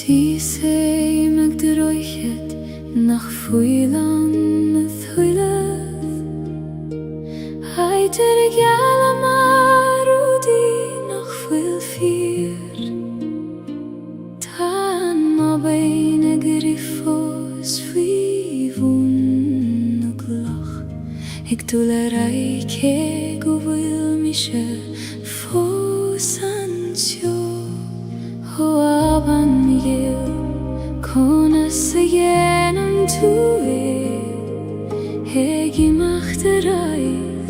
Tí sé meg de roichet nach fuilan na thuileh Haidir I geal mar údí nach fuil fír Tá má bain ag rifos fui bhún na glach Ag dul raike go bhfuil mi se fós an teo Ho aban miguel Kona sa dhéanam tú Hegi machtaráid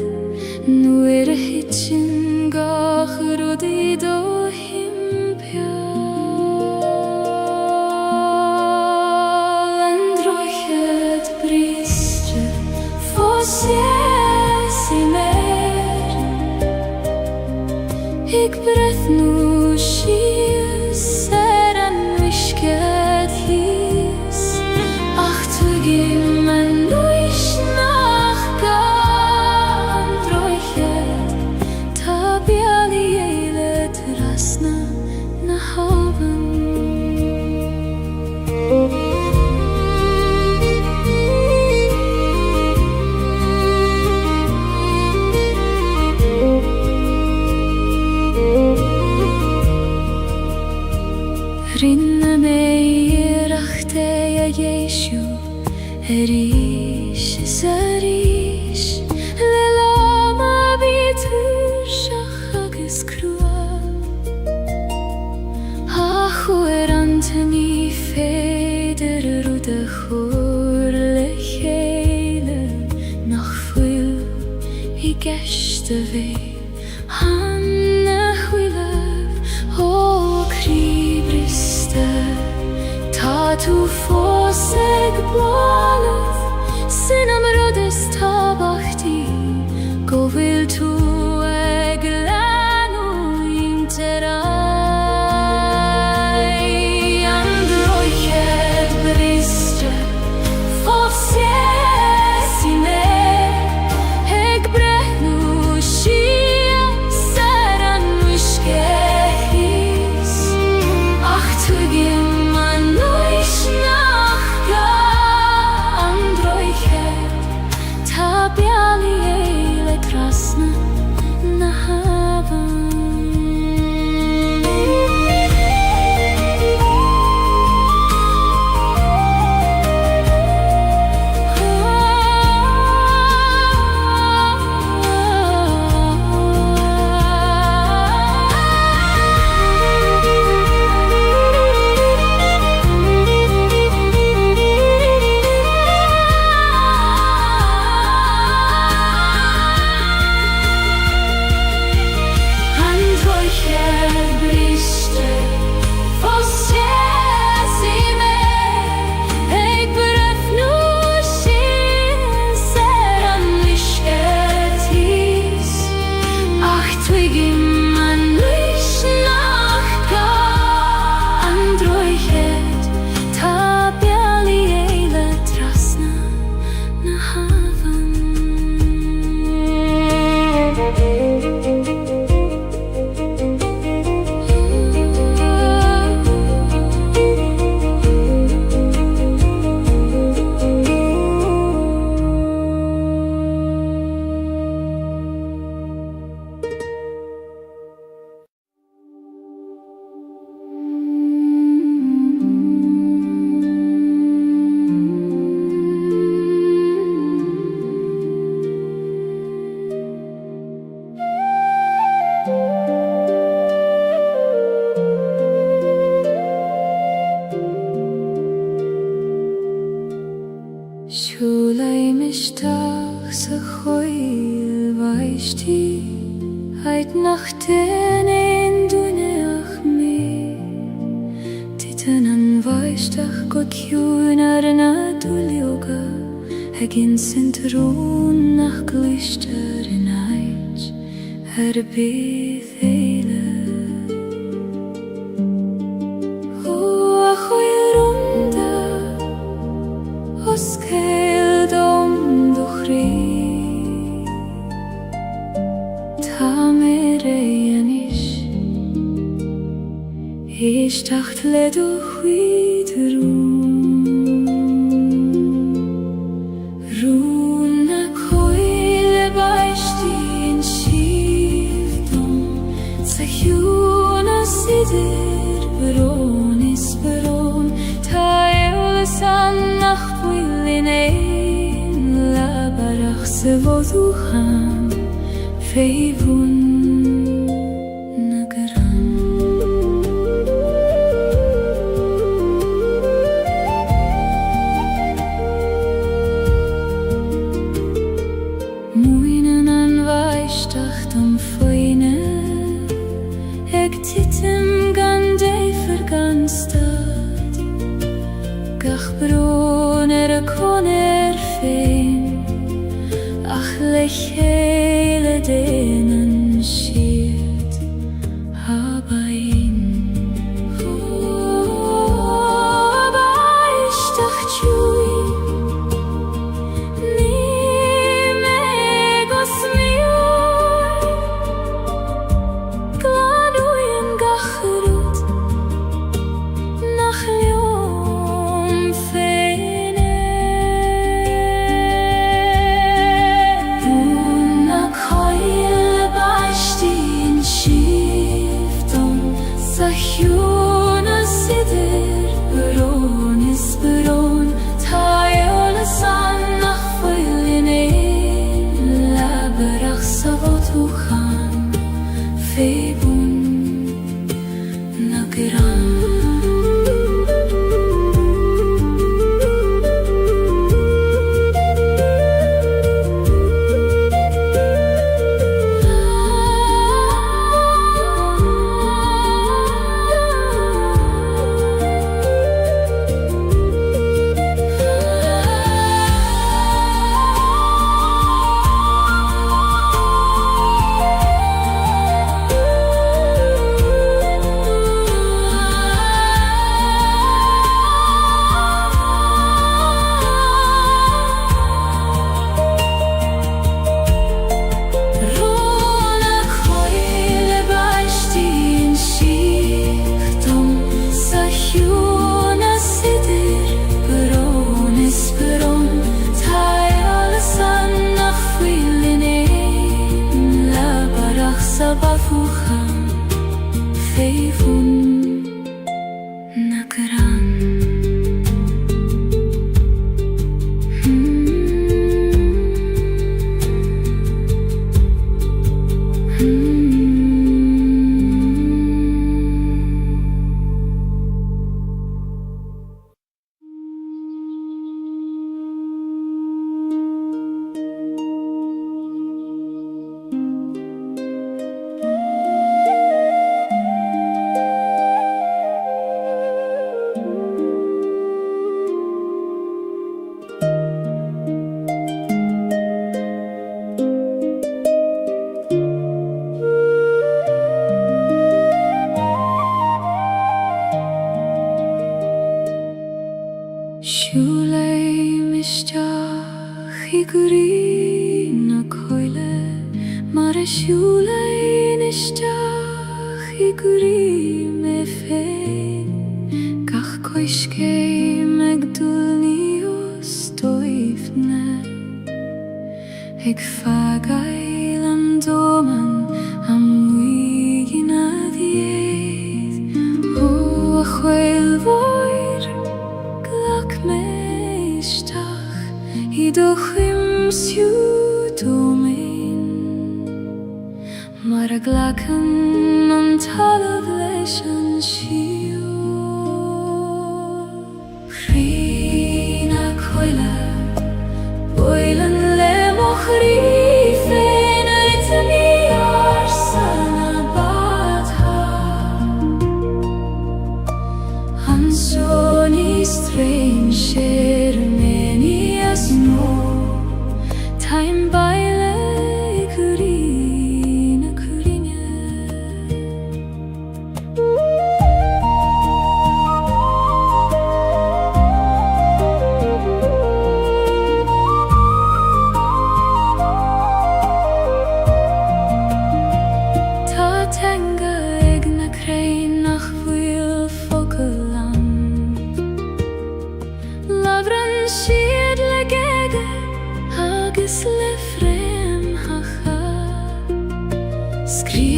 Nuair a hitsin gach rudaí do himpeall An droichead bríste fós I mér Ig brethnú síos an uiscead híos Ach tuigim an luis nach gan droichead Tá bealaí éile trasna na havan Rinne mé iireachta a dhéisiú Arís is arís Le láma bítur seach agus crua A chuair antaní féidir rúda chóir le chéile Nach fuil I gceiste bhé Hanna chuileh ó críbriste Tá tú fós ag bláalah Sin am rudas tábhachtí Go bhfuil tú ag leanú interáid An droichead bríste fós I mér Ag brethnú síos an uiscead híos Ach tuigim an luis nach gan droichead Tá bealaí éile trasna na havan Siúlaim isteach sa chóil bhaistí Heid nach déanain dúineach mé Titan an bhaisteach go ciún ar na dúilioga Hagin sintrún nach gluistear in ait Ar bith éile Ó a chóil rúmda Os céil dom do chrí Tá mé réanis Ich dachte doch wieder Runa koile baistin shifton Sahyuna sidir beronis beron Tael sanach willinein La barach se voducham Feivun Titem gan de verganstad Gach broner koner fein Ach lechele denen schiert Habain Aber ich dacht chui Ni megos Sahyuna sidir beronis beron Tayola sanach vilinein La barach savotuchan Feibun nageran Sabafucham Feivun nageran Shulei mishtach iguri na koile Mare shulei nishtach iguri me fein Kach koishkei megdulnios toifne Ik fagail am doman am wigin adiet O achweil voir glak meishtach Idochim siutomin Mara glakan am talav leshan shio Chrina koila Boilan le mochri fein Ritmi arsana badha Hansoni strange shermeni asno Time baile kurina kurinya Ta tenga egna krein nach vil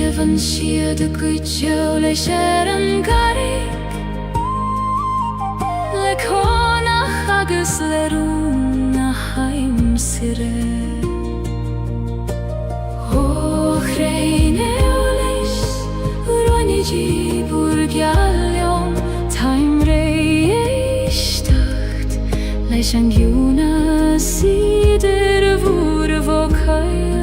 Sievan siad y gwytio le sier yn garig Le conach agus le rún a haim sire O chreine o leis Roni di burgialion Taim rei eishtacht Leis an giuna sider vur vokai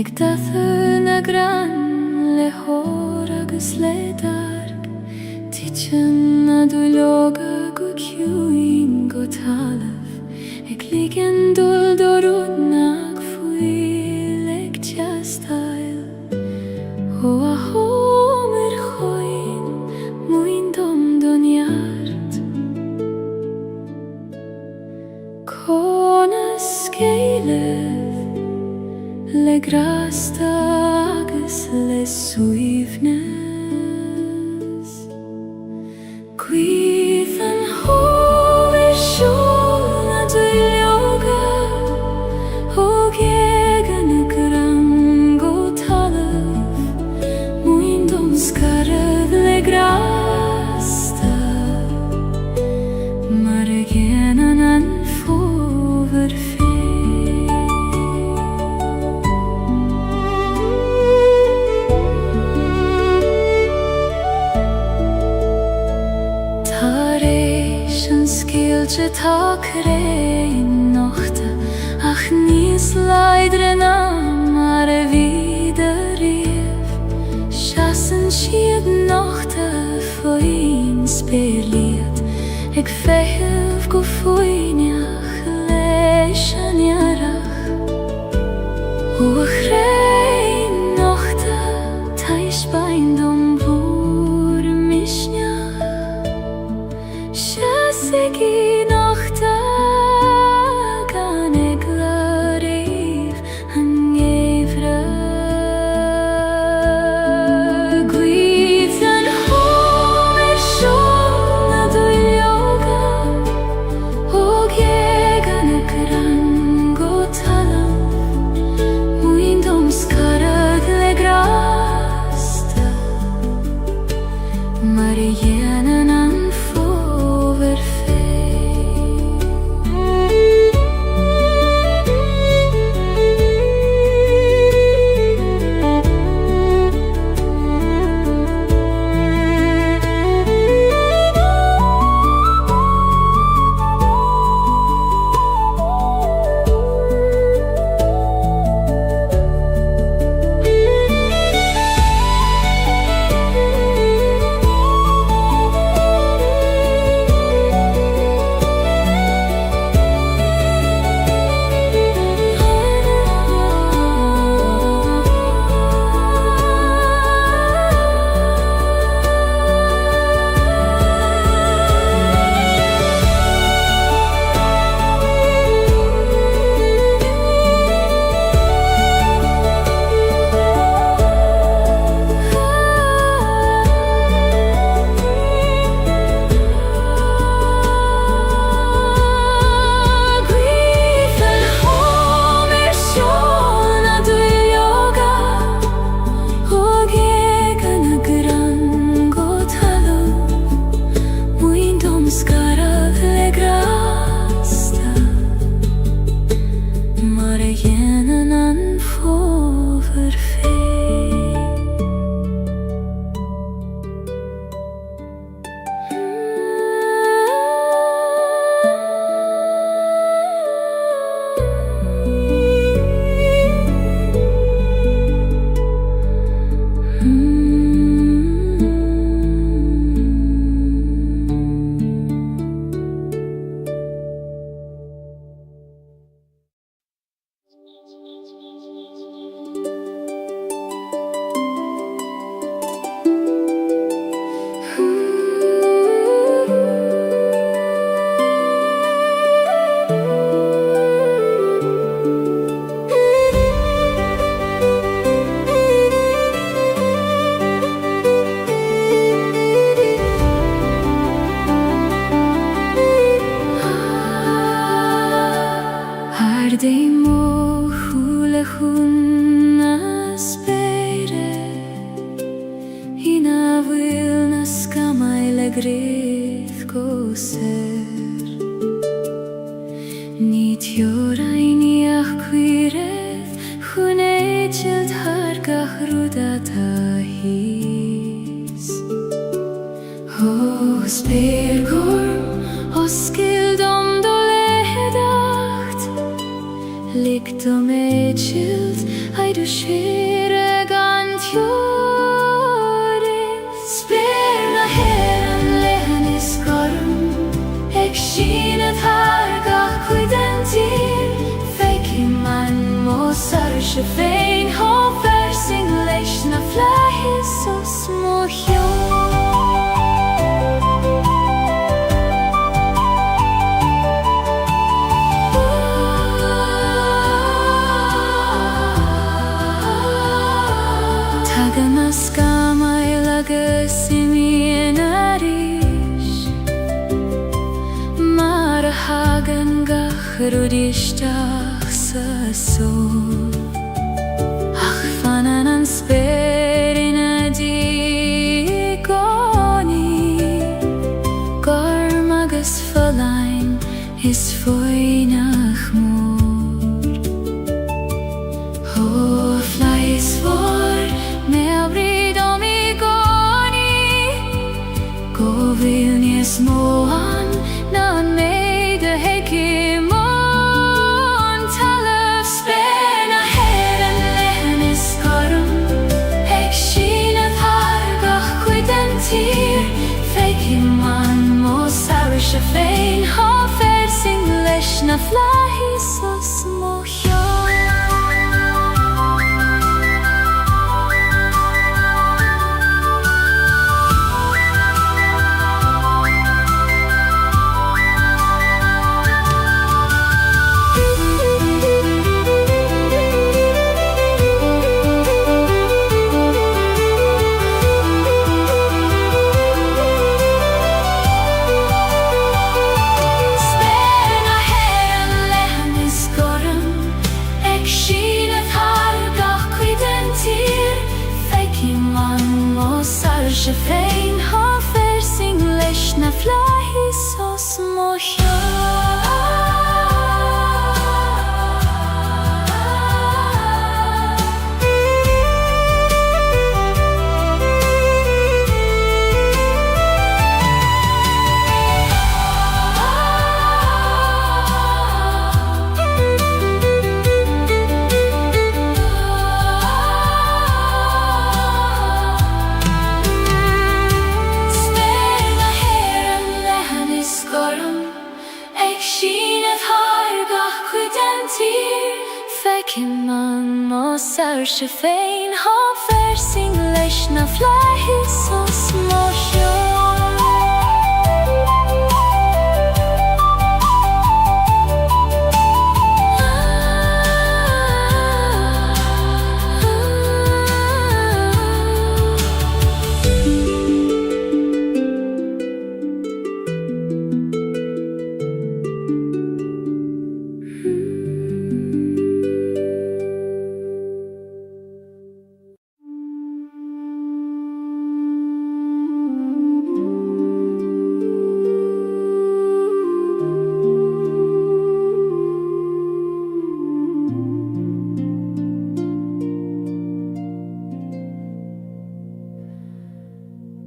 Ik dathw na gran le hor agus le darg Tichen na dwyloga go ciwin go talaf Ik ligen dul dorud nag fwyl eg tiastail O a homer choin mwyn dom doniart Conas Gaeilge Le grasta agus le suifnes Gwydd yn hol i'r siol na dwyloga O gieg yn y grango talaf Mwyn dom sgarad le grasta Mar y gen yn anfofer Gaeilge tá crein nochta Ach níos leidre ná mar a vida rief Seasan siad nochta foin spéirliad Ag feitheamh go foineach leis an iarach O a chrein nochta Tais bain dom bhúr misneach Igi nochta gan ag larif an gefra Gwydd yn hol i'r siol na dwyloga O gieg yn y grango talaf Mwyn dom sgarad le grasta Mar i yn anfofer fe Ní teorainiach cuiread chunéitil thargach rúdata hís. Os bergorm, os skildom do lehedacht, Ligdom eichild, haidu shire gantjoris. Sper na heran lehan is gorm, ek shina thargach cuidentir, feiki man mosar shafein ho versing leish na flahis os mohio. Skama ilagas imienarish, Marahagan gachrudishtach sa sol. Ach fananan sperina digoni, Garmagas falain is foinach mor. Ho flies for Vilnius moan, nan meide hekimon, talaf spena heran lehen is karm, ek shina thargach cuidentir, fekiman mosar shafein ha versing lesh na flahis os mohio. Shafein ha versing lesh na flahis os mohio. Fekiman mosar shafein ha versing lesh na flahis os mohio.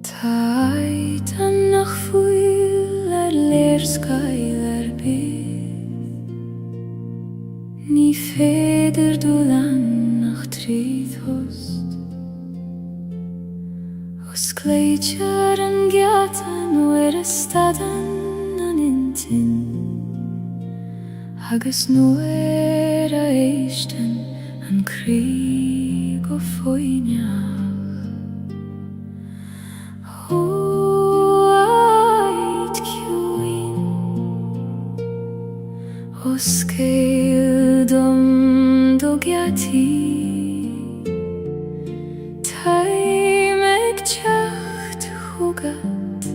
Taitan nach fuil leerskai byd, Ní féidir dúlan nach tríd host. Os cléitear an gheatan nuair a stadan an intin, agus nuair a éistan an crí go foiineach. Os Gaeilge do gheati, Taimeg teacht chugad,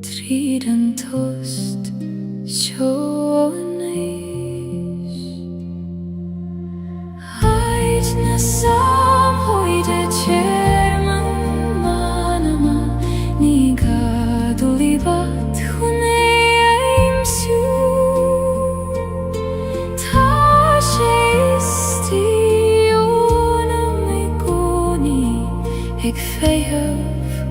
Tríd an tost seo an éis. Haid na samhoide chairman manama, Ní gadú líbat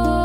oh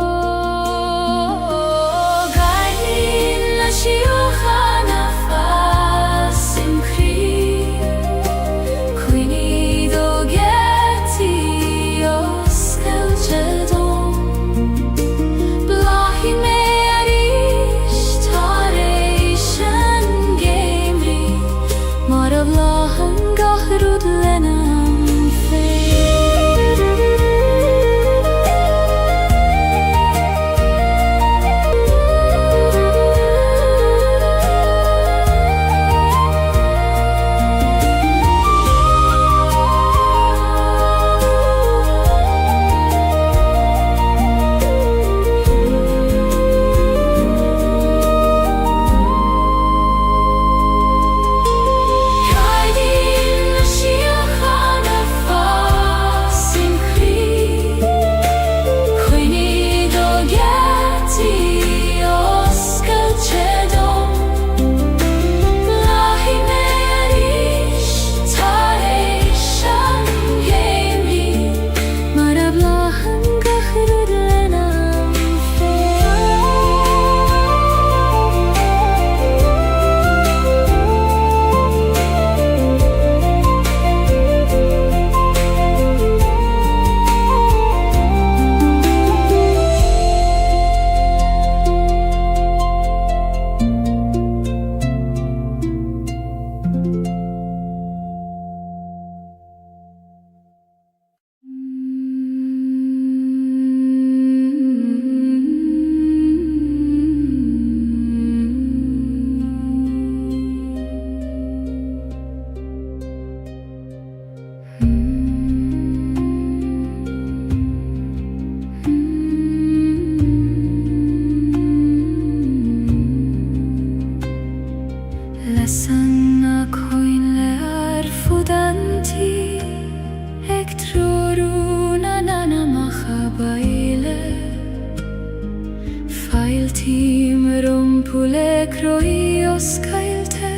Pulekroi oskailte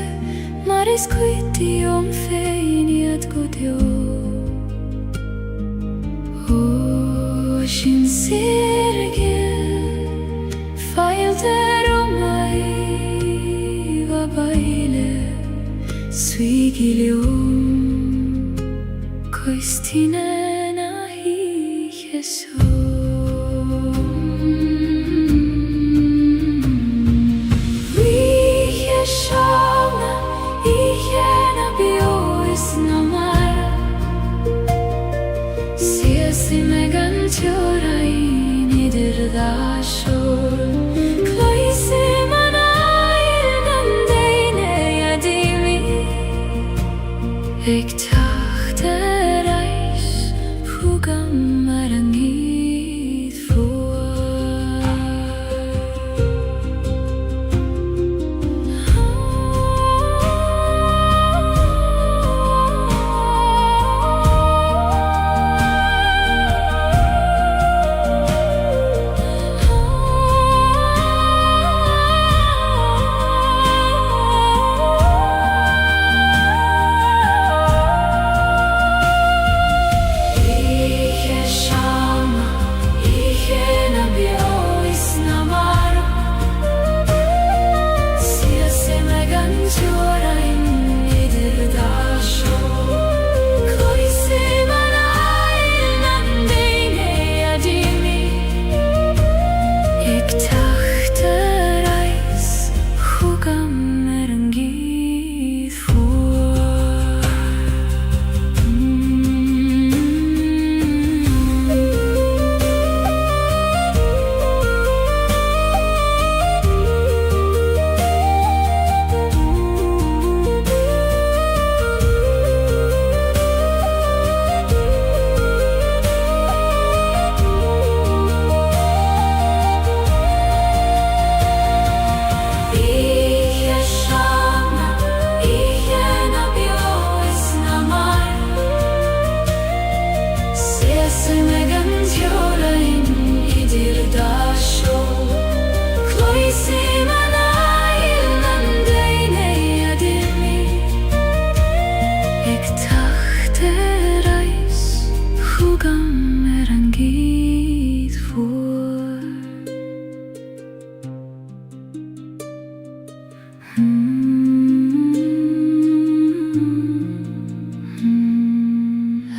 Maris quiti om feiniat godio O shin sirgil Failte romai va baile Suigilium Koistine nahi Jesu Ik dacht reis, hoe kan maar er niet voor.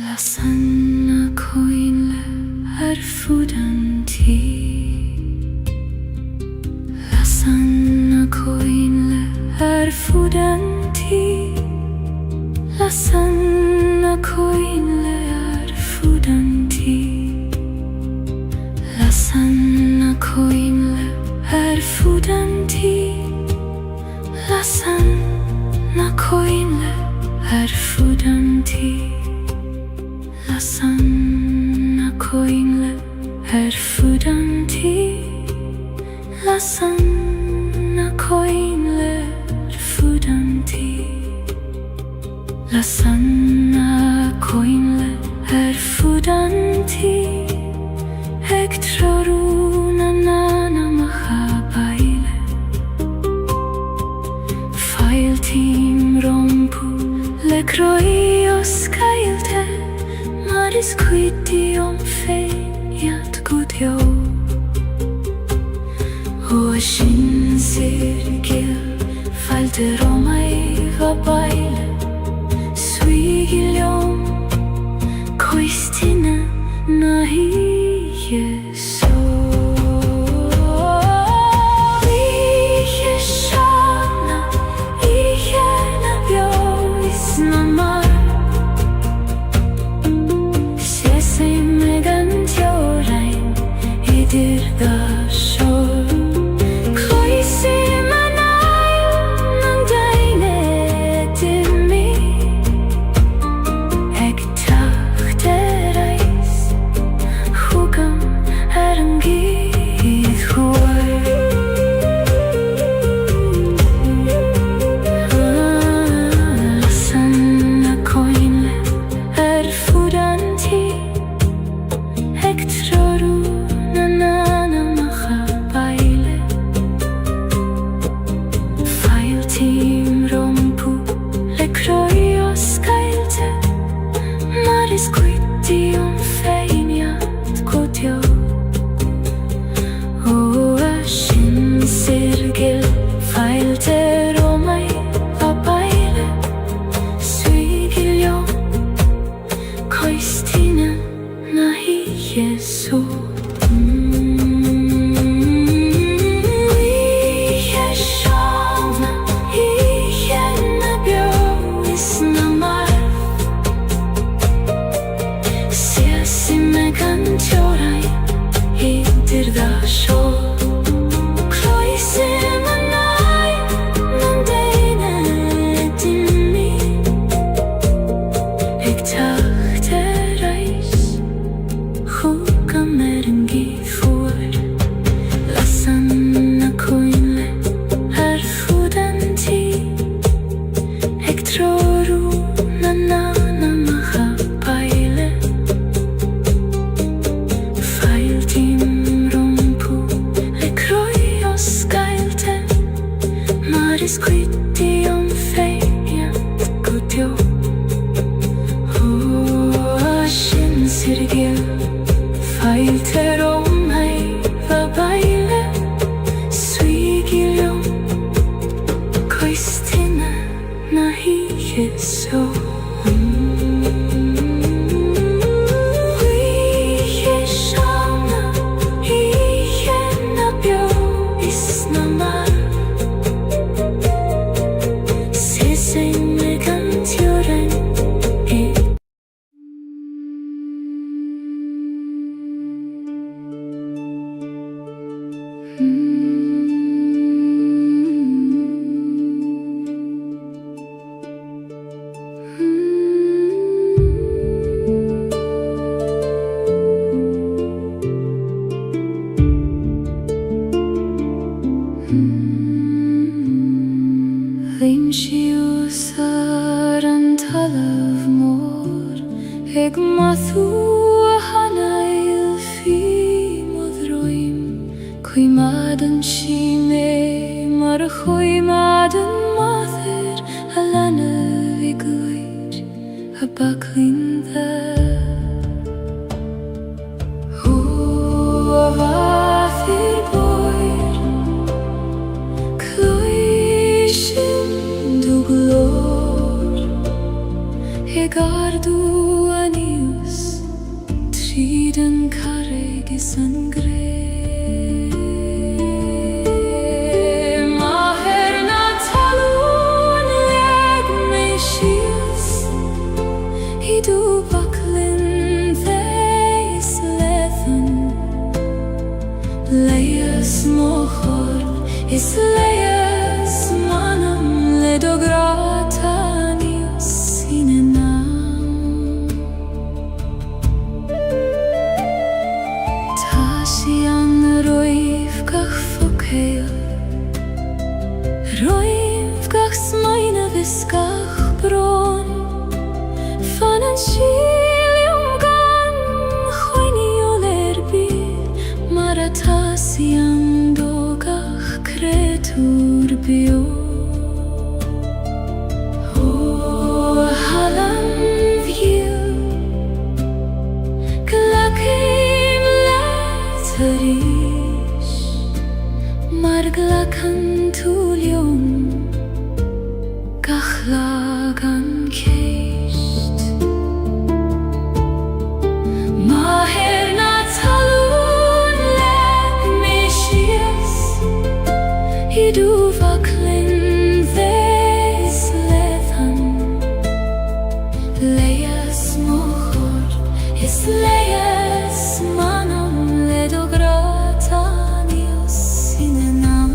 Lasanna koinle erfudanti Lasanna koinle erfudanti Lasanna koinle erfudanti Lasanna koinle erfudanti Lasanna koinle erfudanti Lasanna koinle erfudanti Ektroruna nana mahabaile Failtim rompu lekroios kailte Maris quitium feiat gudio Oashin sirgil falte romai vabaile Suigilium koistine nahi Jesu Licheshana ichena biois namar Sese megantiorain idir da shor Kloisi manail nandaine dimi Ek tachte reis hugam Wieszona i jedna białysna marw Siasime kantioraj i dirdasho Kloisime nai nandene dimmi Ik tachte reis Huka merengi voor Lasan na koinle Erfudanti Ik troru na maha paile Failtim rompu Le kroios gaeilge Maris quitium feiant gudjo Ashin sirgil Failter omai va baile Suigilium Koistina nahi yeso Wieshana iena białysna marw Sesame kantioraj i Vim shiusar antalav mor Eg mathu hanail fi modroim Kui madan shime mar kui madan mather Alana vigluid a baklin there Hu avathir boir Kloishin duglor Egardu anius Triden carregis angre Maherna talun leg meishius Idu baklin theis lethan Leias mochor is leias manam ledogratanius inenam Tasian roiv gach fokeil Roiv gach smaina viskach bron Fanan shilium gan choini olerbi Maratasian dogach kretur bio Halam view Glakim letarish Marglakan tulium Gachlagan keist Maherna talun leg meshias Idu vaklin theis lethan Leias mochor is leias manam ledogratanius inenam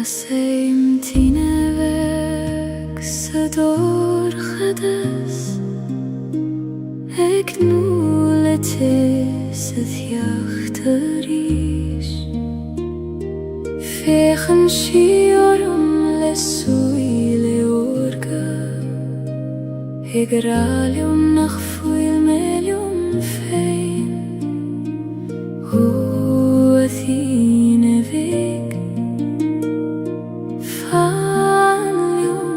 Nassim tinevek sador chades Ek nuletis het jachteris Fechen shiorum lesuile orga Egralium nach fuil melium fein Huathine vik Fanlium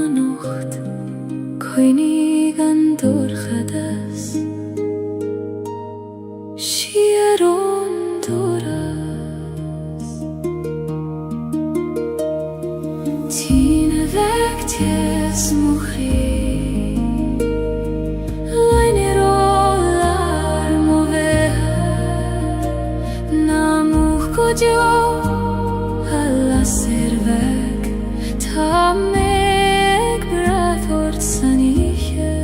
anocht Koinig andor chades Shieron doras Tine vek ties muchri Lainer olar moveha Namuch kodio Alla servek Ta meg brathort saniche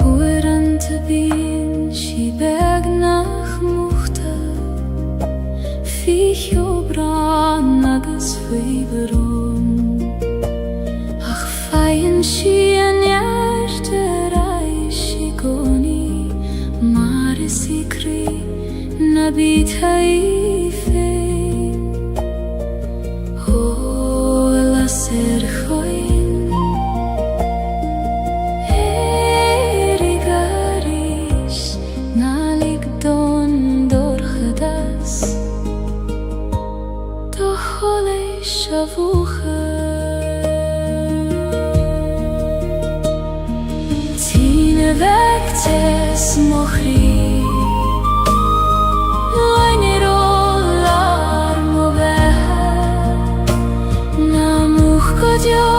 Oerante bin shi beg nach muchte Ficho bran nagas fiberon Ach feien shi en jerte reishi goni Mare sikri nabit haifein Ho la ser choin Erigarish nalik don dor chadas Do chole shavucha Tine vek tes mochri Lainer olar moveha Namuch kodio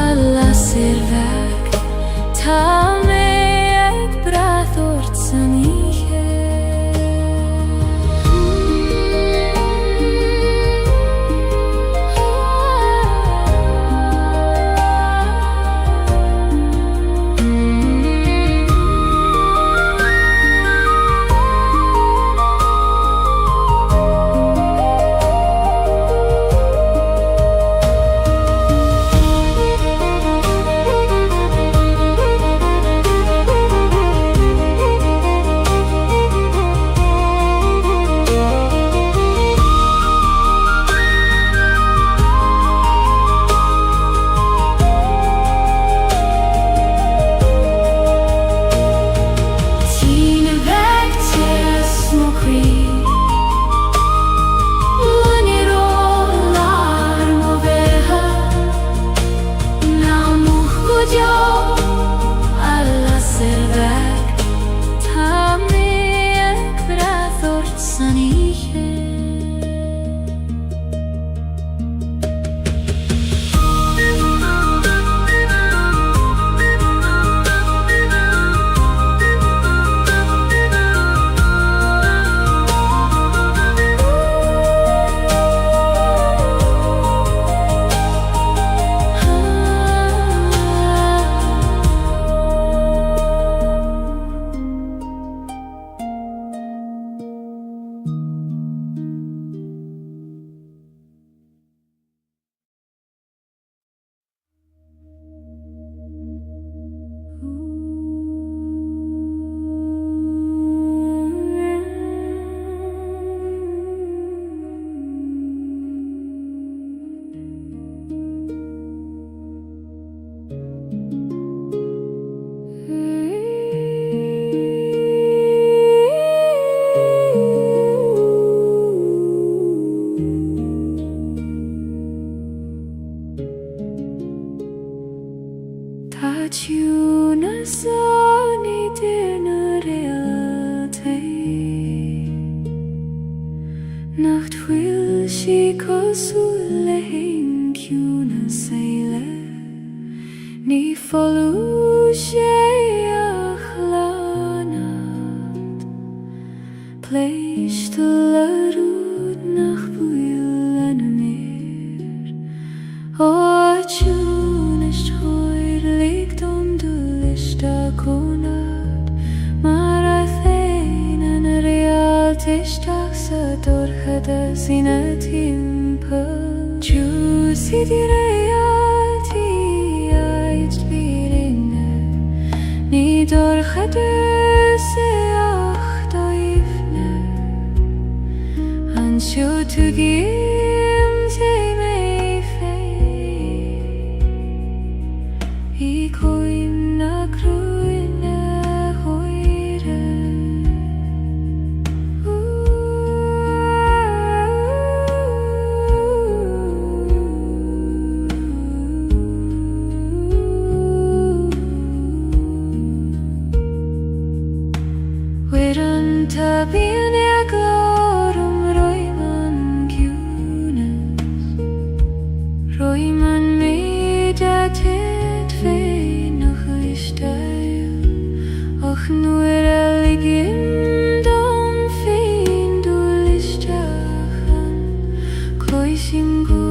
Alla servek Ta meg brathort saniche Ni follow achlanat Pleist larud nach builen meer O tjun is hoir liegt de lista konat Maar I fein en real isteach sa dorchada sína timpeall. Chús idir reality ait vírinne, ní dorchada sa ach doifne. Anseo tu gim te mei fei, I coim na cruine hoire. Wiran ta bíon glórum roiman giúnas, roiman méid a ted féin nach isteil, och nuair a ligim dom féin dúil isteachan, cloisim go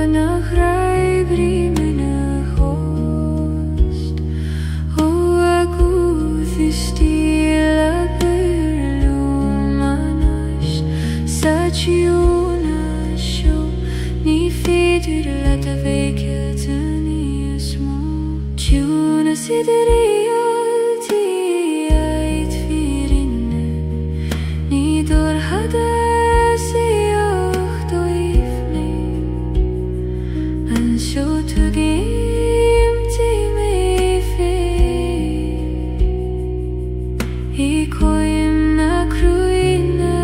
nach raibrí mina host, ó a gúth istíl a Sachiuna show ni féidir le a bhéice níos mó. Tuna sidir reality ait vírinne, ní dorchada sa ach doifne. Anseo tu gim te mei fei, I coim na cruine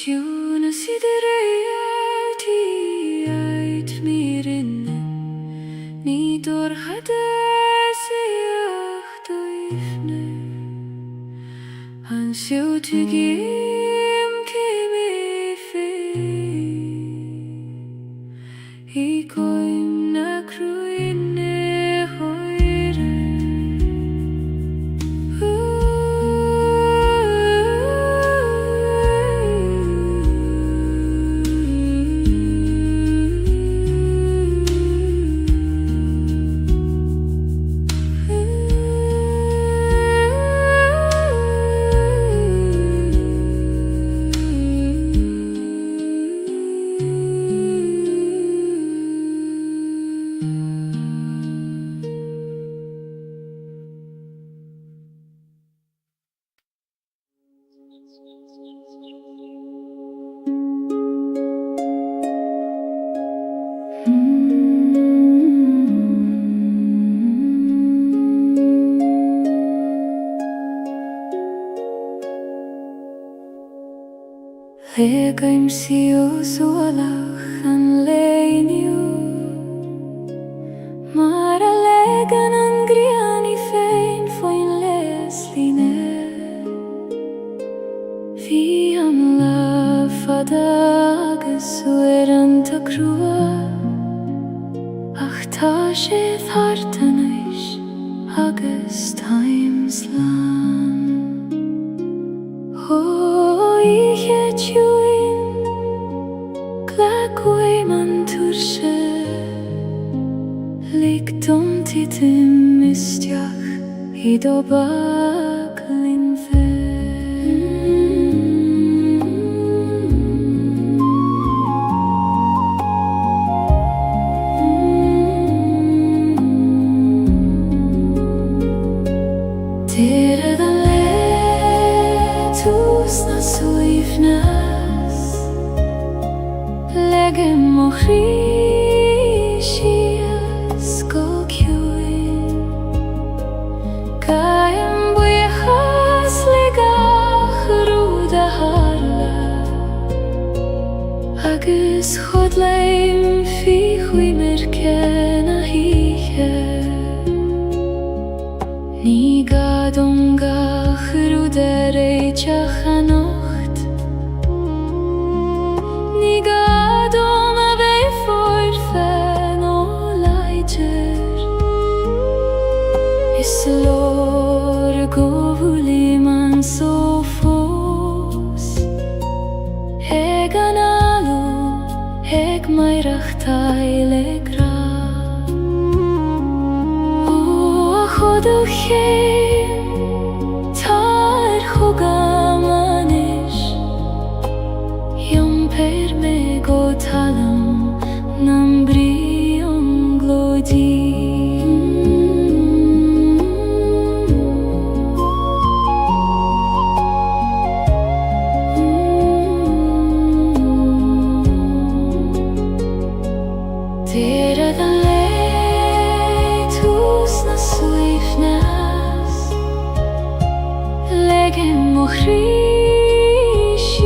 Tuna sidir reality ait vírinne, ní dorchada sa ach doifne. Anseo tu gim te mei fei, I coim na cruine hoire. Legaim siú sualach an leiniú, mar a legan an griani féin foin les líne. Bhí an lá fada agus uair an ta crua, ach tá sé thart anois agus times lan. Ihe tjuin glacui man turse, lig dom titim istiach I do baglin fe. Tere da letus na suifnas, legem o chrísias go ciúin, caim buchas ligach rúda harla, agus chod leim fi chui merken a hiche, ní ga donga chruderei chachanocht Niga doma vei forfen o leiger Is lor govuli man so fos Hegan alu heg mairach taile gra O chodu chem tar chogamanish Yom per me go talam nam brion glodi Tera dan leitus na suifnas Legem o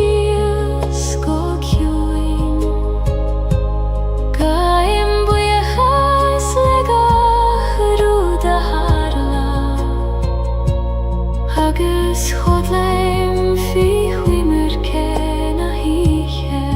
Christius go kjuin Gaim bujechas lega chruda harla Agus chodleim fi chwimer kena hiche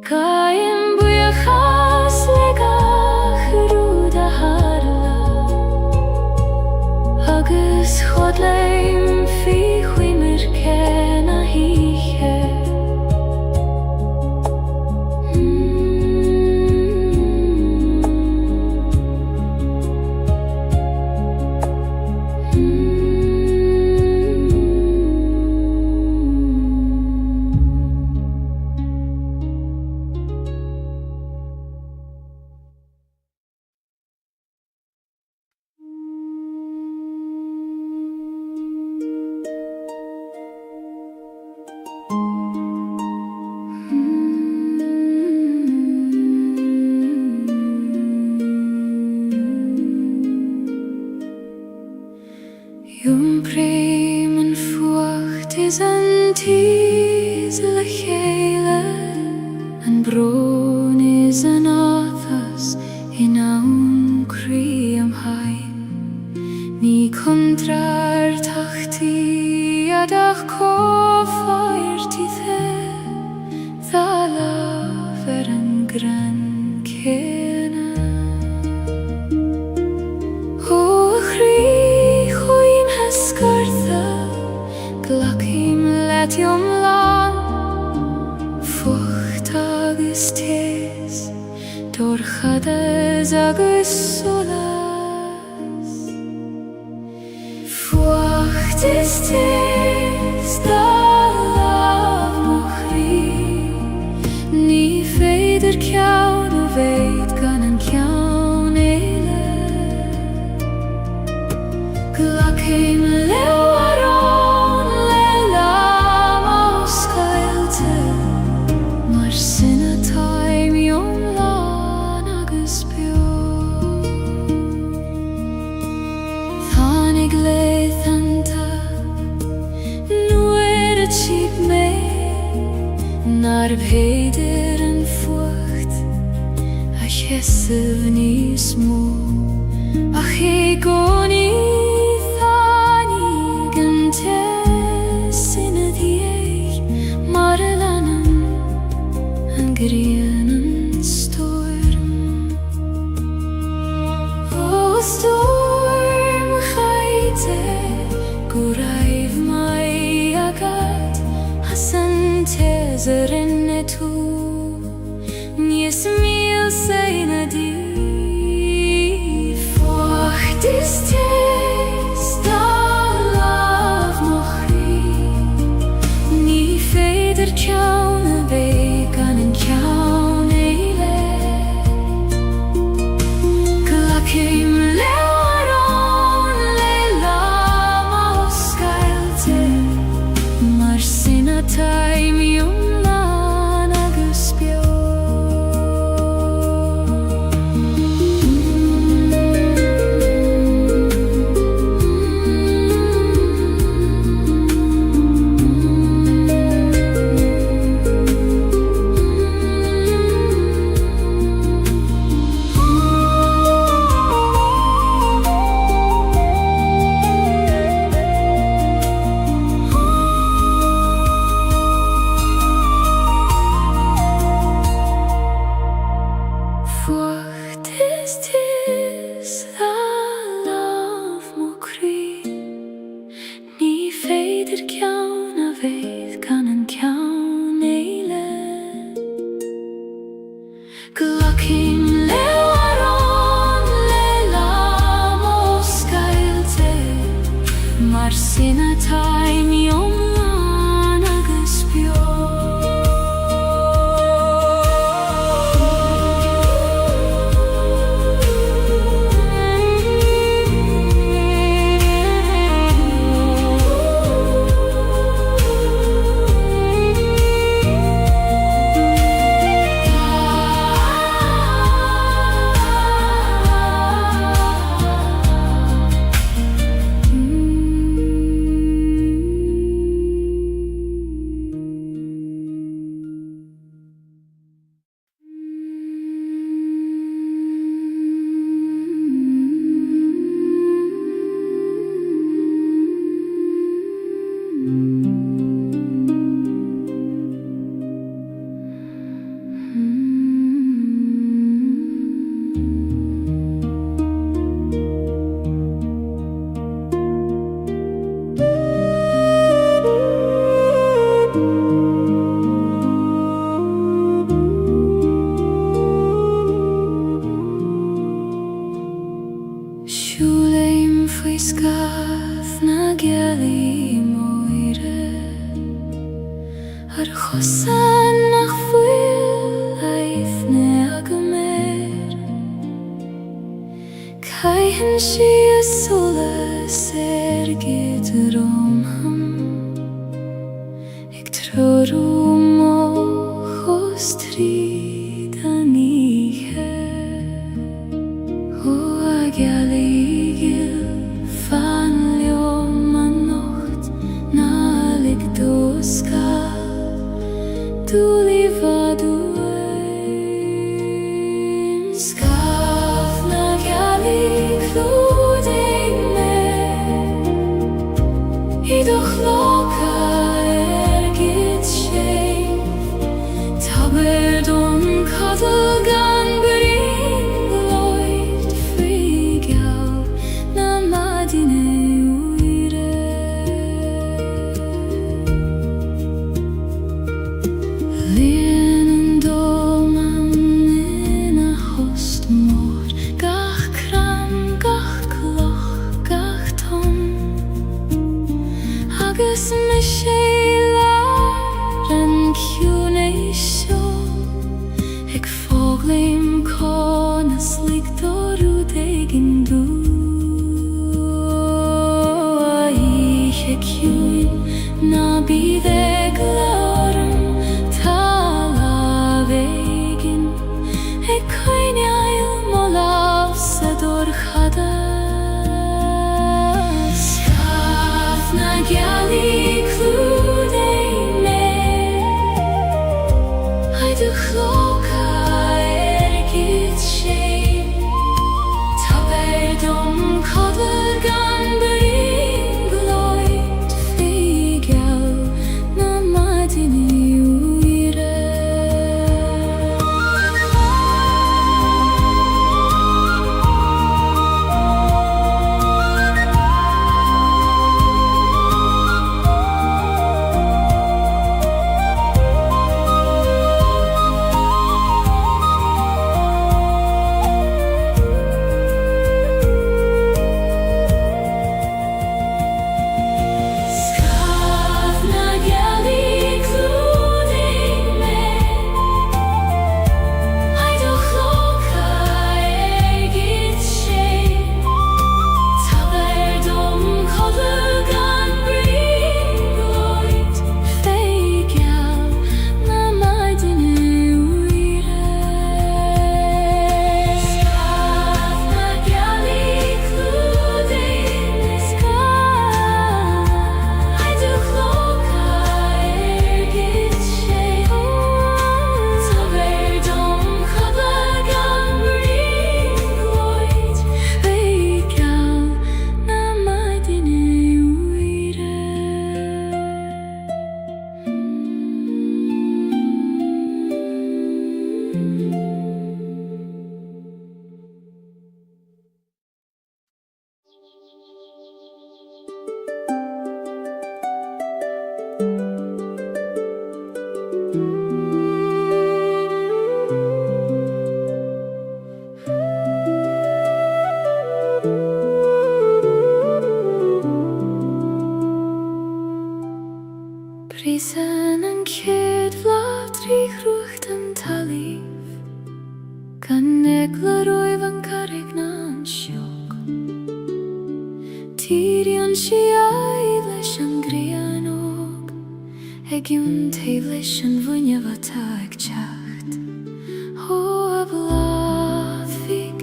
Gaim bujechas lega chruda harla Agus chodleim fi chwimer kena hiche Yom prim en fwacht is an tis le Gaeilge An bron is an athas in aun cri am hain Ni kontrar tachti adach kofair tithe Thala ver an gran kena O chri choim heskartha Glachim let yom lan Fucht agus tes Dorchades agus solas Fucht is tes da lav mochri Ni feider kjaun o veit gan an kjaun eile Glachim leo aron le lam ausgailte Mar sinna taim yom lan agus bio Thanig leithanta nu a cheap me Nar bheidir an fucht a chesav ní smó Ach é goni Grenen storm O storm chaite Guraiv mai agat Hasan tezerin etu Nies mil seina di Fucht is tes da lav time yung nanaguspyo. Tis the love mokri Ni feidir kjaun a veith kan en kjaun eile Glocking lewaron lelam os Gaeilge Mar sinna time yom lan agus bio Shúleim faoi scath na Gaeilge moire Ar chosan nach fuil aithne agamer Caihan si a solas gyd romham Ag trorw moch os trid an ihe O a Gaeilge fan leom an nocht na ligdoska Du livad uaim Scaf na Gaeilge clúding me Idoch loca gyd séif Taberdon cadl gan bring loid frigal na madine uire Lien an dolman in a host mór Gach cram, gach cloch, gach tom Agus me sé lar an ciún é seo Ag fóglaim conas ligdorú degin dú A ihe ciún na bydd ag lorm talavegin Ag coiniail molaf sa dorchada Scaf na Gaeilge clúding me Idoch loca gyd séif Taberdon cadl gan bring loid frigal na Risen en kid vlad rig rucht en talif Kan egla roivan karignan sjok Tyrion shiai leshan grianog Egion tev leshan vunya vatag chacht Hoa blavig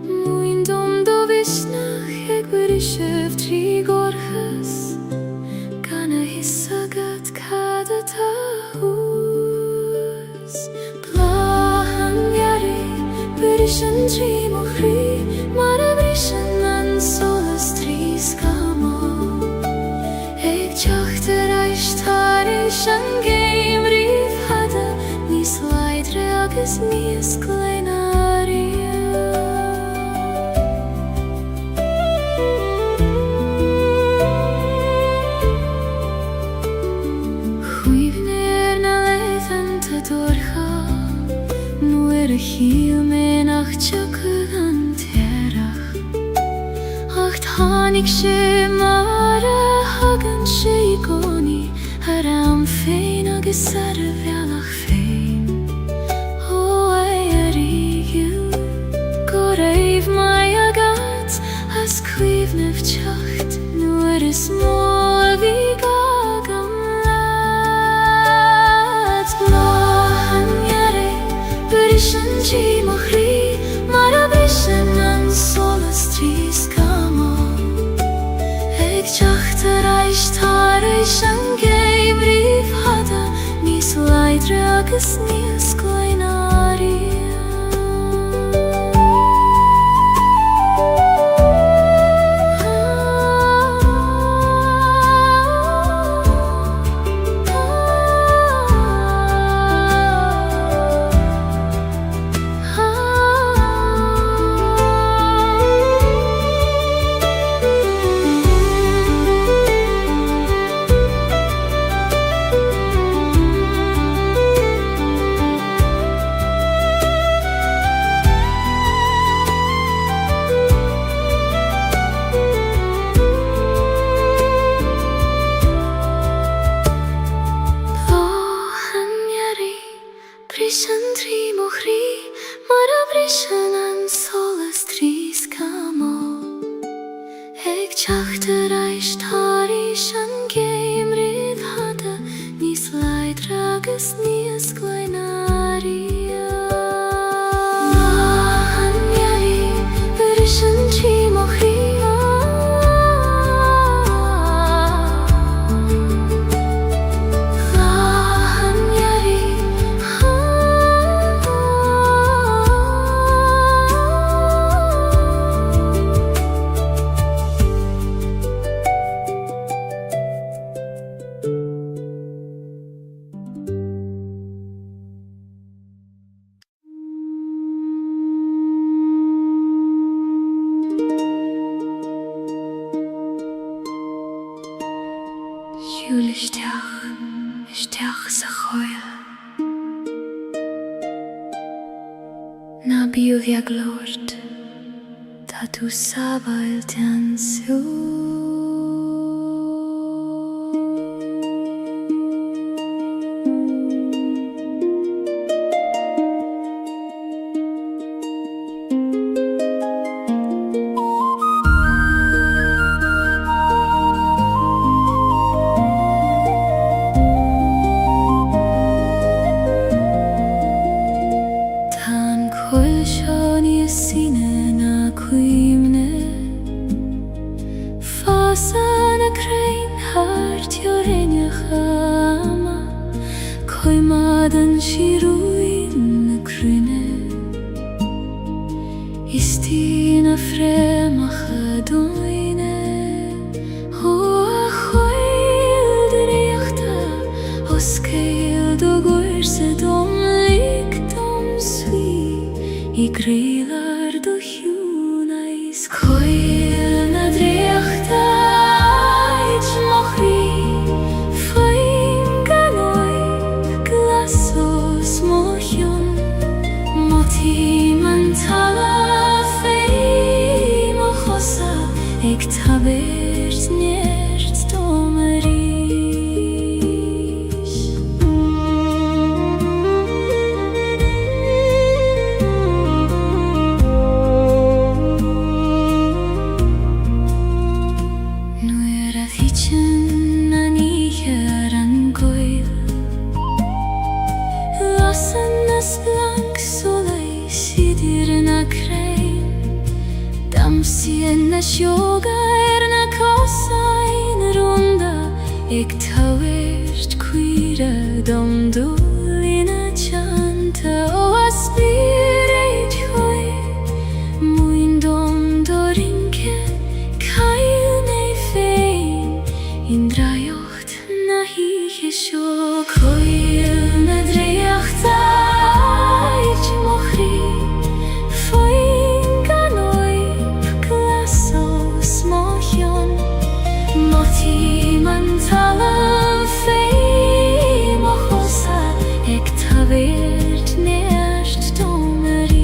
Muin dom do visnach Egberishev trigorchas Kana hissagat kada tahus Blahan yari Berishan tri mohri Mara brishan an solas tris kamo Eg chachter aishtarishan geim riv hada Nis laidre agus nis kleinaria Hiel men ach tjokken terach Acht hanik she mara hagen she igoni Haram fein agus arre vralach fein O ayarigiu Goreiv mai agat As kvivnev tjacht Nu is mol vigagam lat Blahan yare Berishan chi mohri Mara brishan an solas tris kamo Eg chachter aishtarishan geim riv hada Nis laidre agus nis kleinaria Brishan tri mohri Mara brishan an solas tris kamo Eg chachter aishtarishan geim riv hada Nis laidre agus nis kleinaria Blahan yari Brishan tri mohri Ishtech sa choil Na biuv jak lord Ta tu sabail ten su Fasana krein hart jorenia chama Koimadan shiruin na krine Istina fremacha doine Hoa choil diriachta Oskeil do gorse dom lik dom svi I grilar do hjunais Koil na driachta Ik tabert nert domeri sjoga na cosa in runda ik tawirt quira dom dolina chanta o aspirate hoi muin dom dorinke kaine fein in drajocht na hiche sjo koil na dreachta ich mochri foin ganoi glaso smochion moti man talam fei mochosa ek tavirt nerst domeri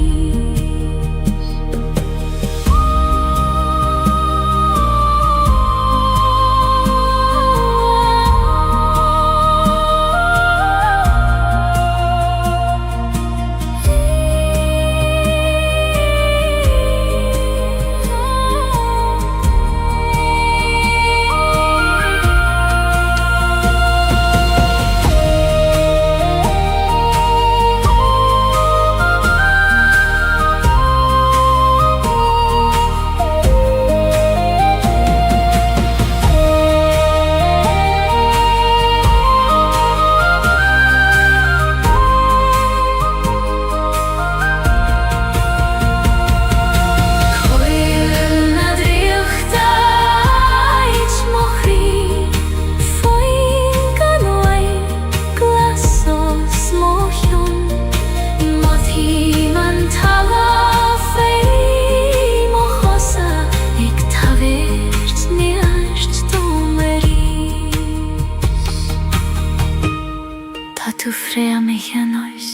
Tu freia mich an oes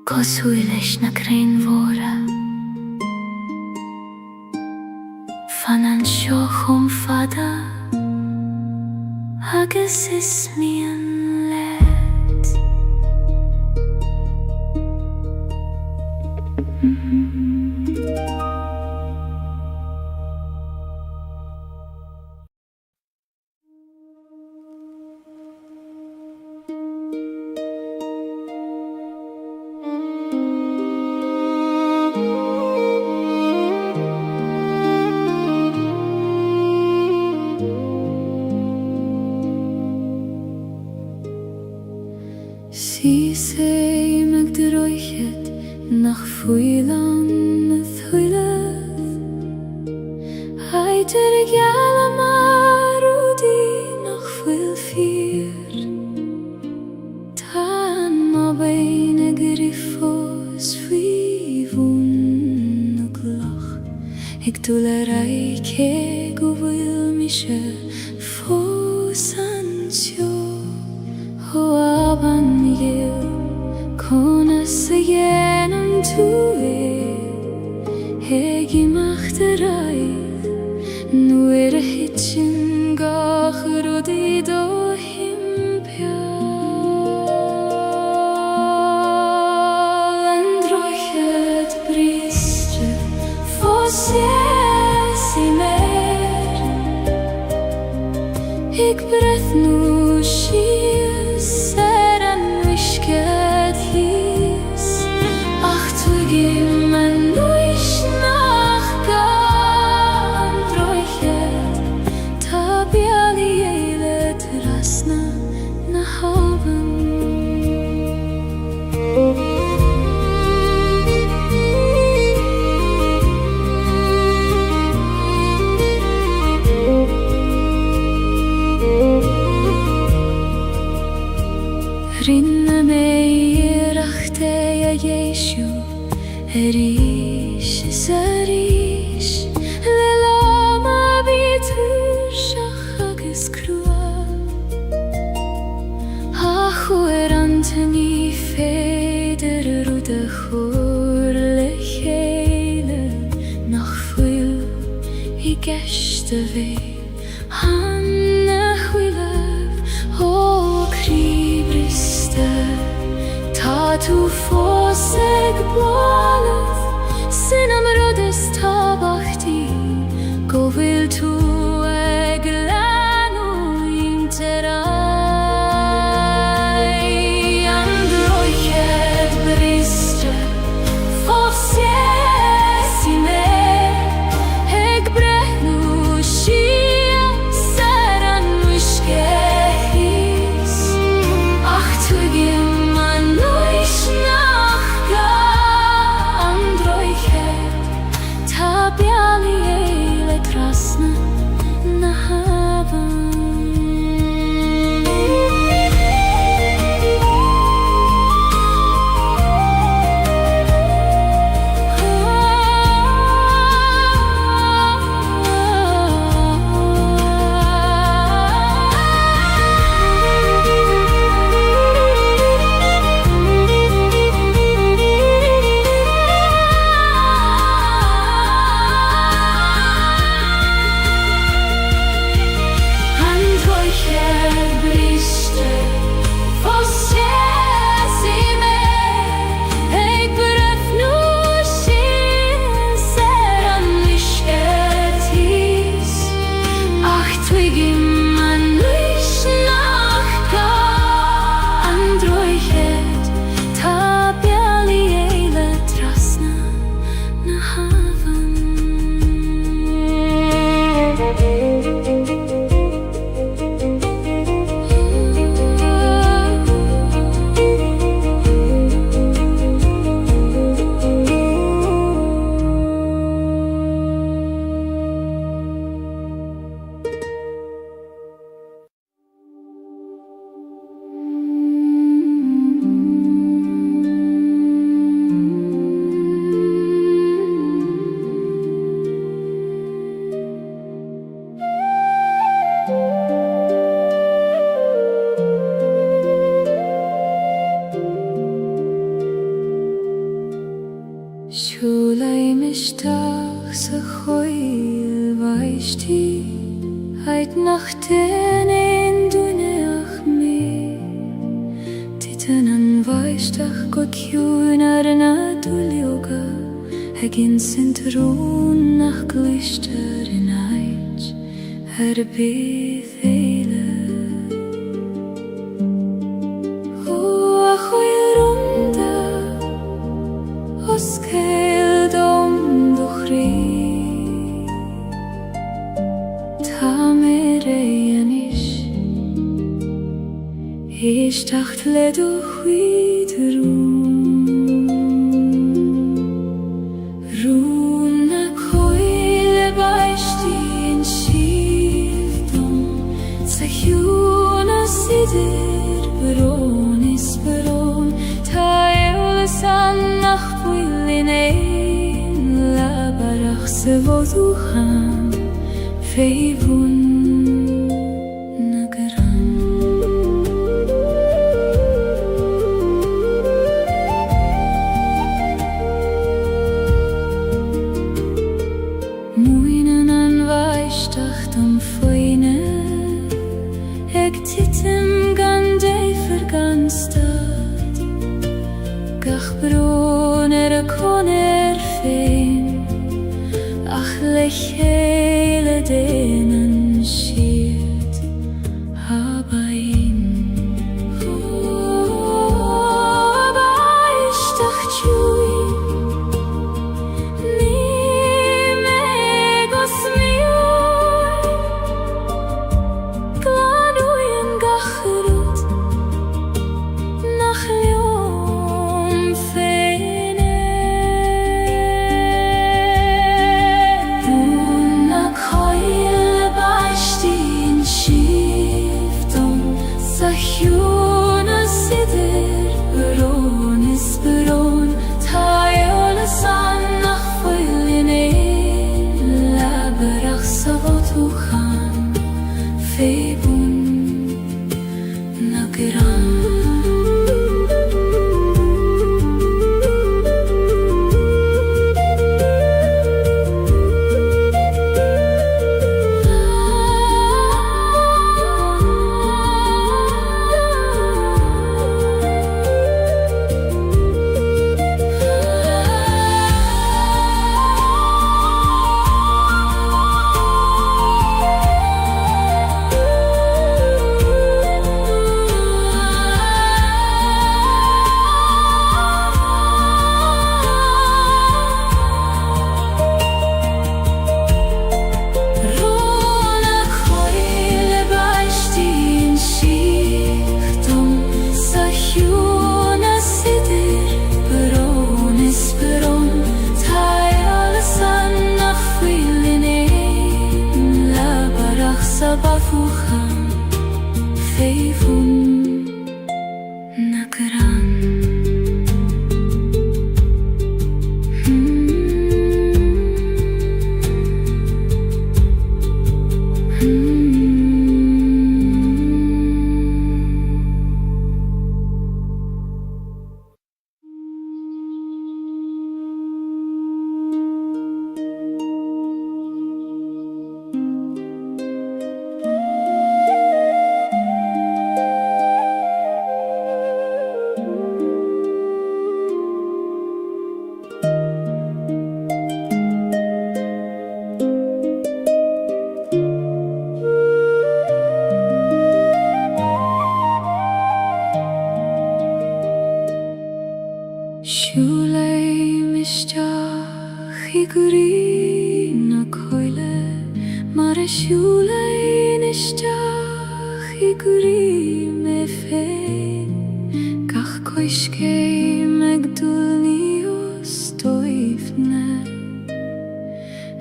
Coshuilesh na crein vora Fanan shochum fada Hages is mi an let Si sei meg de roichet nach fuilan thuileth Heiter gala marudi nach fuil fier Tan ma beine griffos fivun glach Ik dule reike guvil mische fosansio Ho aban yil kona seyenum tue Hegi machterai nu hitchen gach rudi do himpia Androchet bristre fossiesi mer Ik breth nu shies seran wishket his Ach tu gim en nuish nach gan droichet Tabiali eile trasna na haven Rinne mei rachte ja Jeshu Erish zarish Lelama bitur shachages krua Achu antani feder rude chur lechele Nach fuil I geshte ve Hanne huilev O kribriste Ta tu foseg boleth Sinam rodes tabachti Govil tu eglanu interai Androchet bristre Fossiesi me weit nach den duneach me Titen an weistach god kjúnar na dulioga Hegin sintrún nach glister in eit bydd eile O a chwyr os cael dom duchri Ta mer Is dacht led o chwyd Rún a coel baist i'n sifdom Sa hjún a sidir bron is bron Ta eolas annach bwylin ein Labarach se fod uchan feifwn Gach bron a con féin Ach le chéile déan siad habain Abaisteach tjúin Ní meg os miúin Glanúin gachrúd nach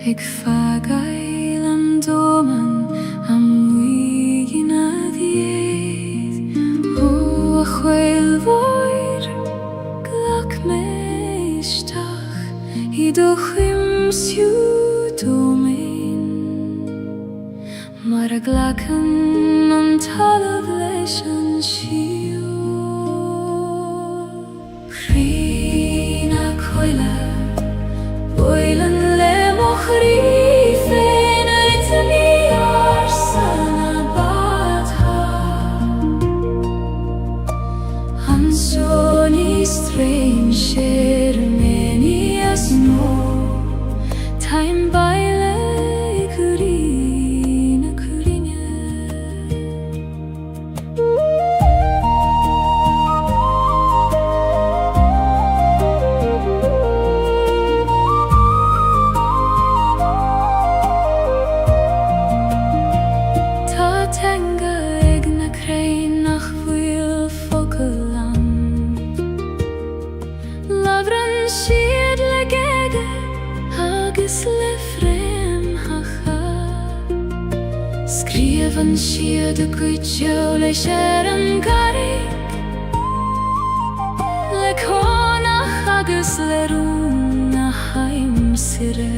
Ik fagail am doman am wigin adied O a chweil voir glak meistach I dochim siwdomin Mar a glacan an talad leis an siw Chrin a coile Boilan le mochri féin uit a mi arsa tenga egna krein nach bhuiil focalan. Lavran siad le Gaeilge agus le fréamhacha. Scríofann siad a cuideo leis an garrig, le cónach agus le rún a haimsire.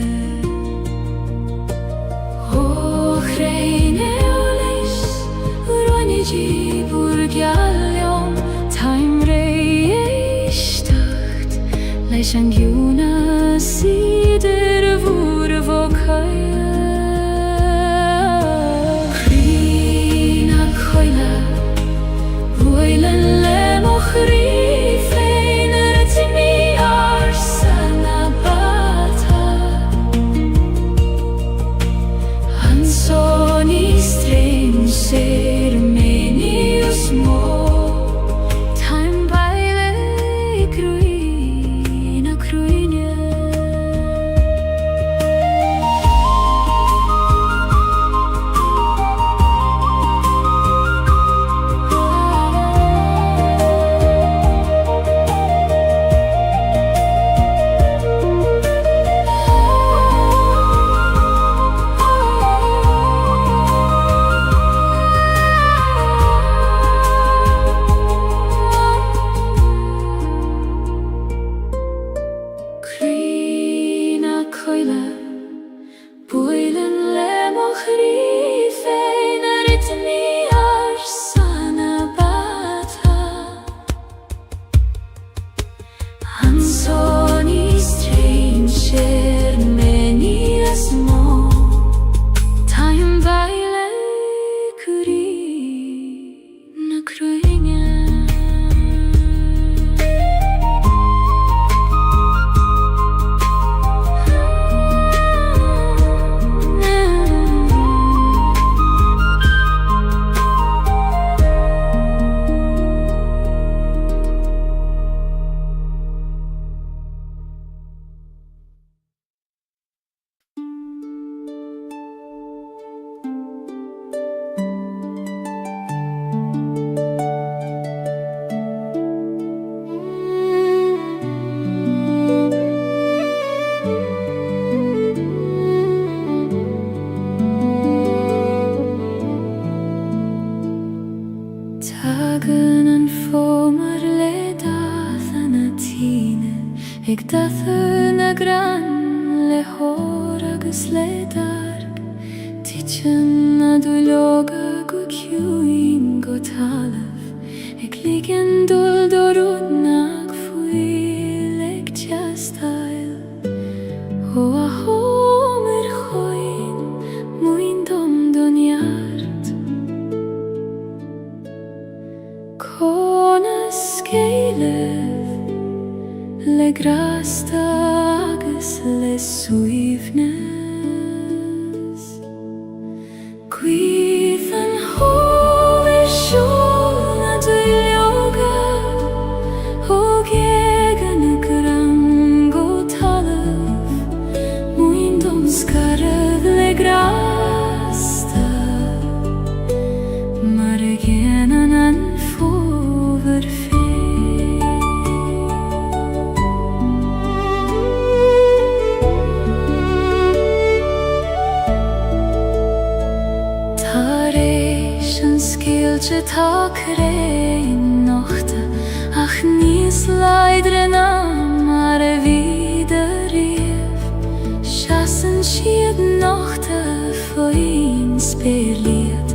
Burgialion time reistacht leis an giúna sídir bhúr bhócaia. Crína Gaeilge bhuaileann le mo chrí féin rithimí arsa bata. An sóní streim sér time baile cruína cruine. Bhuaileann le mo chrí féin rithimí arsa bata. An sóní streim sér menias mó. Time baile cruína cruine. Tagan an fómar le dathan a tíne, ag dathan a gran le hór agus le darg. Tichan a dúileoga go ciúin go talamh, ag ligean dul dorúnach fuil ag teastail. Ó a hómar choin muin dom donneart. Conas Gaeilge le grasta agus le suaimhneas. Cuimh an hómhair siúl a dúileoga ó Gaeilge na gran go talamh, muin dom scarad le grasta, mar a ghéanann an fómhair féin. Gaeilge tá crain nochta, ach níos leidre ná mar a bhí de riamh. Seasann siad nochta faoin spéirliad,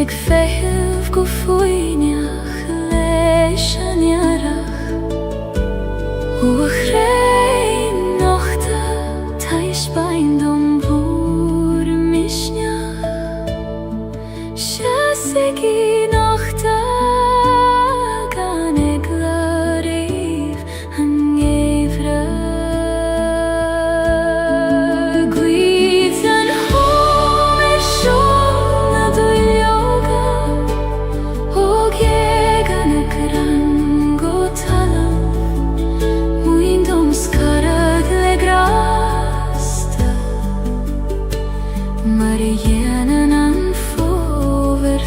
ag feitheamh go fóineach leis an iarrach. Ó a crain nochta tá ispein dom bhúr misneach. Seasigi nochta gan eagla riamh an ngéimhre. Cuimh an hómhair siúl a dúileoga ó Gaeilge na gran go talamh, muin dom scarad le grasta, mar a dhéanann an fómhair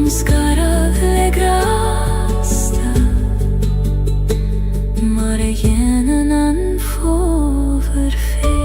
skara legrasta mare genen an fover fe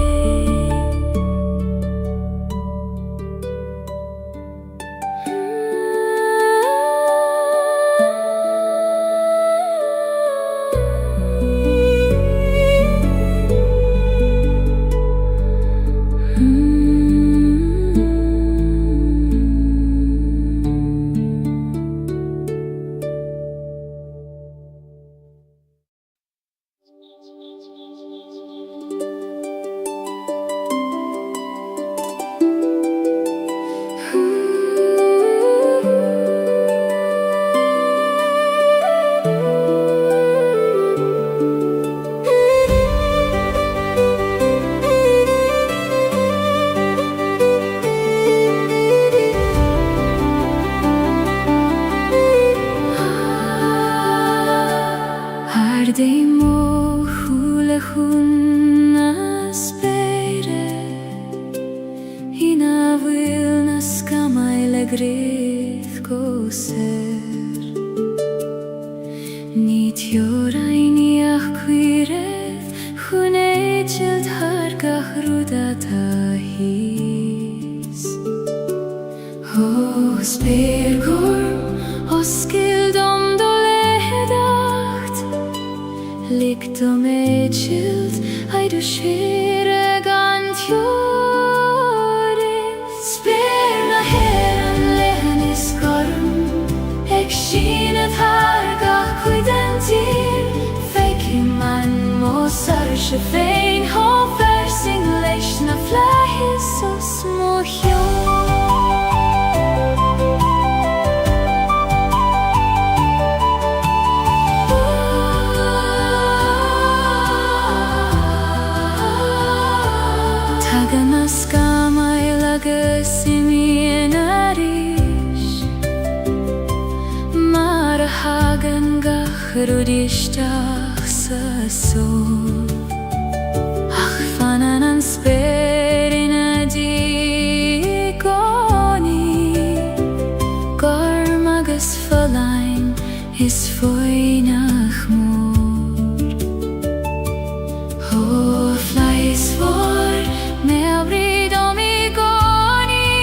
Ardemo hule hunnas beire Hina vilnas kamaile grith goser Nit joraini achquireth Hunechelt hargach rudata his Hos bergorm oskildom Likt om edskilt, ei du skire gant jorden Sperna heran lehen I skorm Ek skinet harga kuiden til Feiki man mosar sjefein Hofer sing leishna flahis og små Rudistach sa sol Ach fanan an sperina di goni Gormagus verlein is foinach mor Hofleis vor me abrid om I goni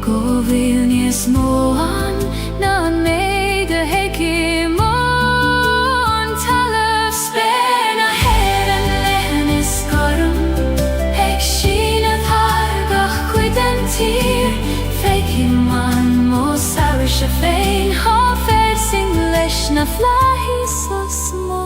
Go vilnies moan nan me de hekim Sjefein hofer sing leishna flahis og små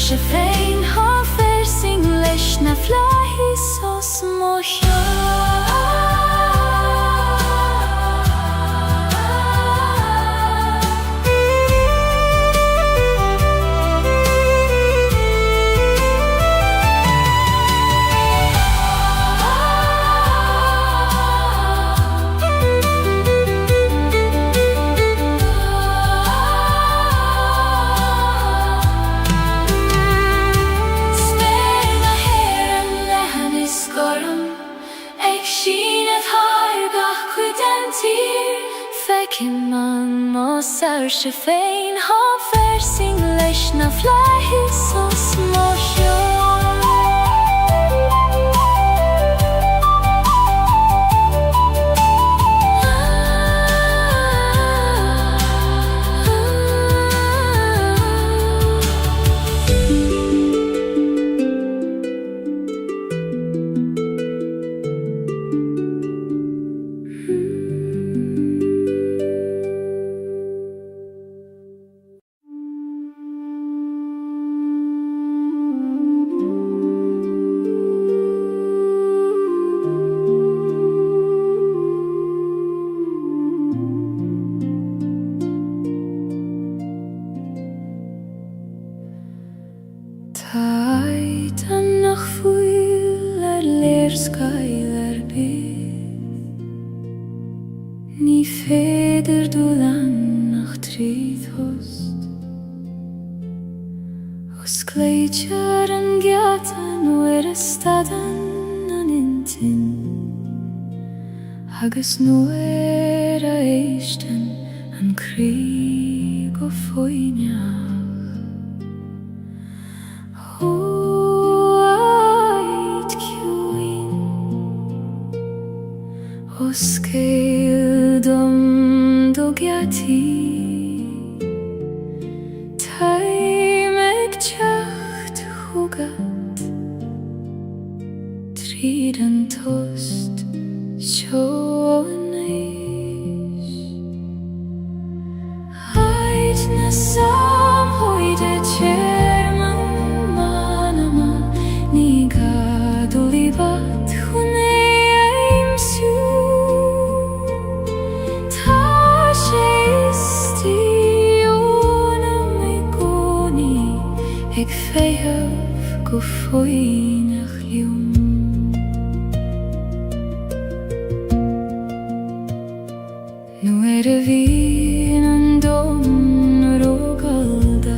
Sjefein hofer sing leishna flahis og små Sjefein hofer sing leishna flahis og små Gaeilge Ní féidir dúlan nach tríd host Os cléitear an gceatan nuair a stadan an intin agus nuair a éistin an crí go foiineach Os Gaeilge dom do gheati Taimig teacht chugat Tríd an tost seo an éis Haid na samhoide chairman manama Ní gadú líbat chun éimsú Ag féamh go foiineach liom Nuair a bhíonn an dom rógalda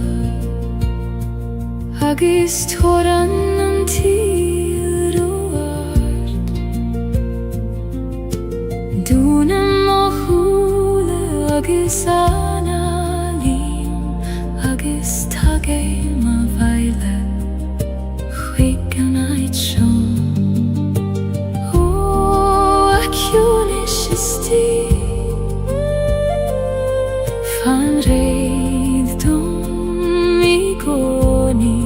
agus tóran an tíl roiart Dúna mo chúla agus analín agus tagaim Chuig an áit seom Ó, aciúnis is tí Fan réad dom I gcónaí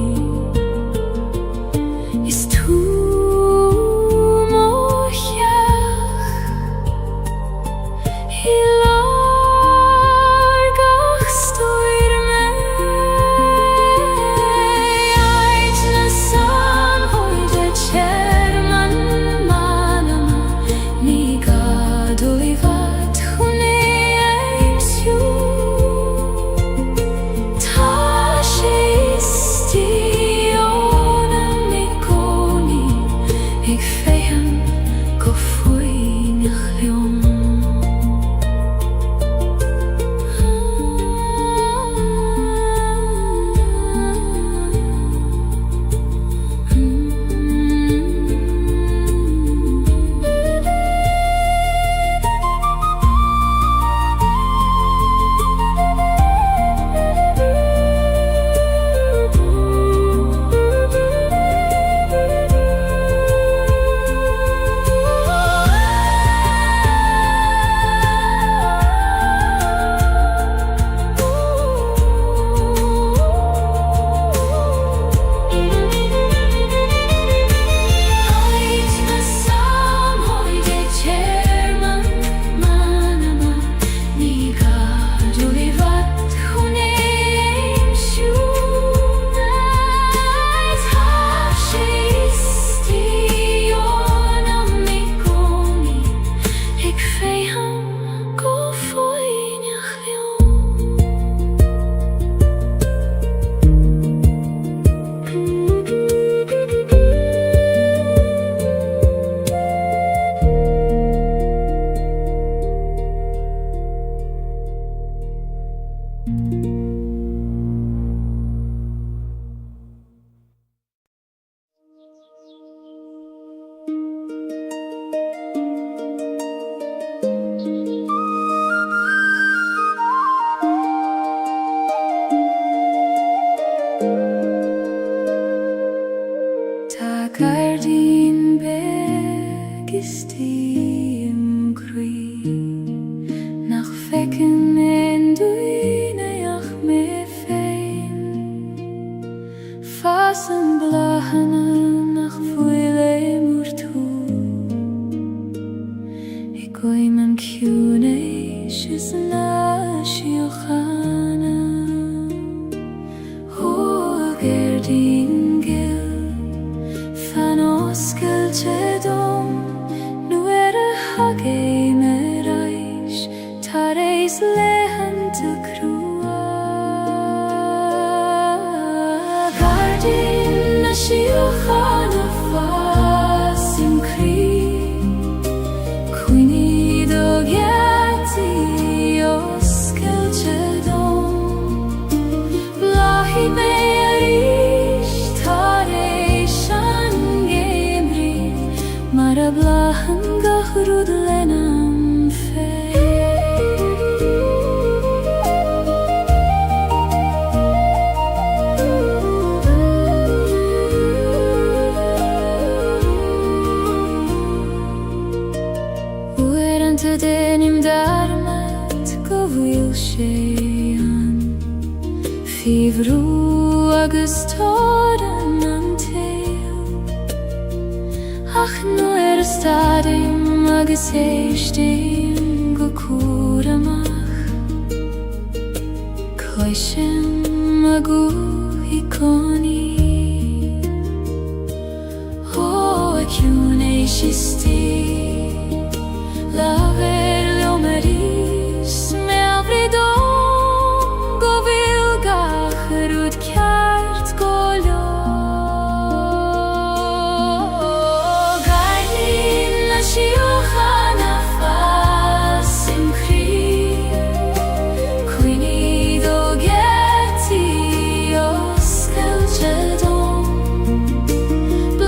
Is tú mo cheach I largach stoir me Ag féam go foiineach liom Gardín beg is tím crí nach fecin en duineach me féin Fas an blachana nach fuile múr tú I goim an ciúnéis is na siochanna Ó Gardín Gaeilge Fan oscailte dom nu Mara blahan gahrud lenam fe Ueran te denim darmat Gaeilge Fivru agus toran an tail Ach nu stadim agus éistim go cuaramach Coisim a guí coní Ó a ciún éis istí